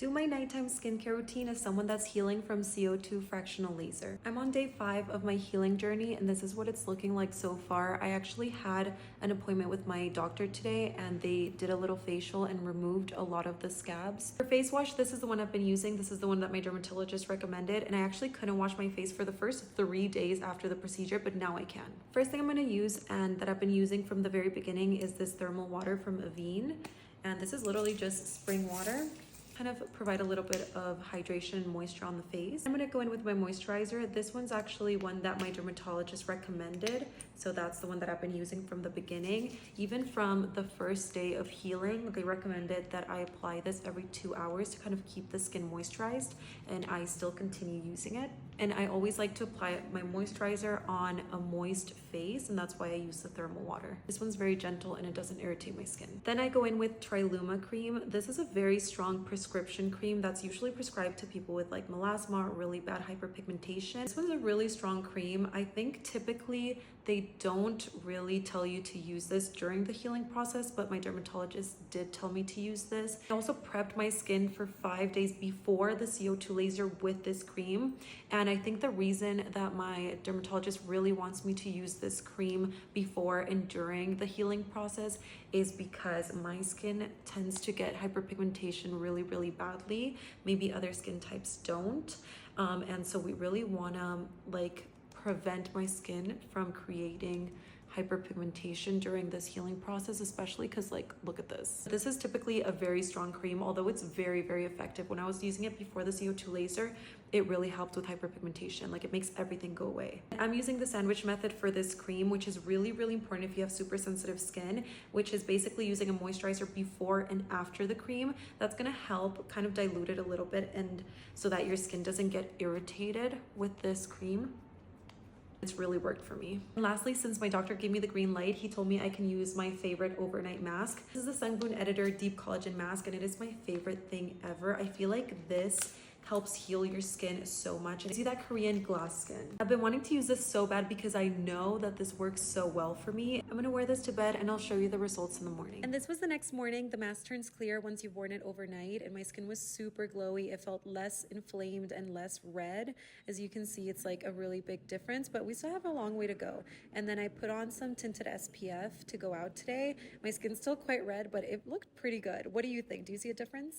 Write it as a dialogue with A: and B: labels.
A: Do my nighttime skincare routine as someone that's healing from CO2 fractional laser. I'm on day 5 of my healing journey and this is what it's looking like so far. I actually had an appointment with my doctor today and they did a little facial and removed a lot of the scabs. For face wash, this is the one I've been using. This is the one that my dermatologist recommended, and I actually couldn't wash my face for the first 3 days after the procedure, but now I can. First thing I'm going to use and that I've been using from the very beginning is this thermal water from Avene, and this is literally just spring water. Kind of provide a little bit of hydration and moisture on the face. I'm gonna go in with my moisturizer. This one's actually one that my dermatologist recommended, so that's the one that I've been using from the beginning. Even from the first day of healing, they recommended that I apply this every 2 hours to kind of keep the skin moisturized, and I still continue using it. And I always like to apply my moisturizer on a moist face, and that's why I use the thermal water. This one's very gentle and it doesn't irritate my skin. Then I go in with Triluma cream. This is a very strong prescription cream that's usually prescribed to people with like melasma or really bad hyperpigmentation. This one's a really strong cream. I think typically they don't really tell you to use this during the healing process, but my dermatologist did tell me to use this. I also prepped my skin for 5 days before the CO2 laser with this cream, and I think the reason that my dermatologist really wants me to use this cream before and during the healing process is because my skin tends to get hyperpigmentation really badly. Maybe other skin types don't, and so we really want to like prevent my skin from creating hyperpigmentation during this healing process, especially because like look at this. This is typically a very strong cream, although it's very effective. When I was using it before the CO2 laser, it really helped with hyperpigmentation. Like it makes everything go away. I'm using the sandwich method for this cream, which is really important if you have super sensitive skin, which is basically using a moisturizer before and after the cream. That's gonna help kind of dilute it a little bit, and so that your skin doesn't get irritated with this cream. It's really worked for me. And lastly, since my doctor gave me the green light, he told me I can use my favorite overnight mask. This is the Sungbloom Editor Deep Collagen Mask, and it is my favorite thing ever. I feel like this helps heal your skin so much. And I see that Korean glass skin. I've been wanting to use this so bad because I know that this works so well for me. I'm gonna wear this to bed and I'll show you the results in the morning. And this was the next morning. The mask turns clear once you've worn it overnight, and my skin was super glowy. It felt less inflamed and less red. As you can see, it's like a really big difference, but we still have a long way to go. And then I put on some tinted SPF to go out today. My skin's still quite red, but it looked pretty good. What do you think? Do you see a difference?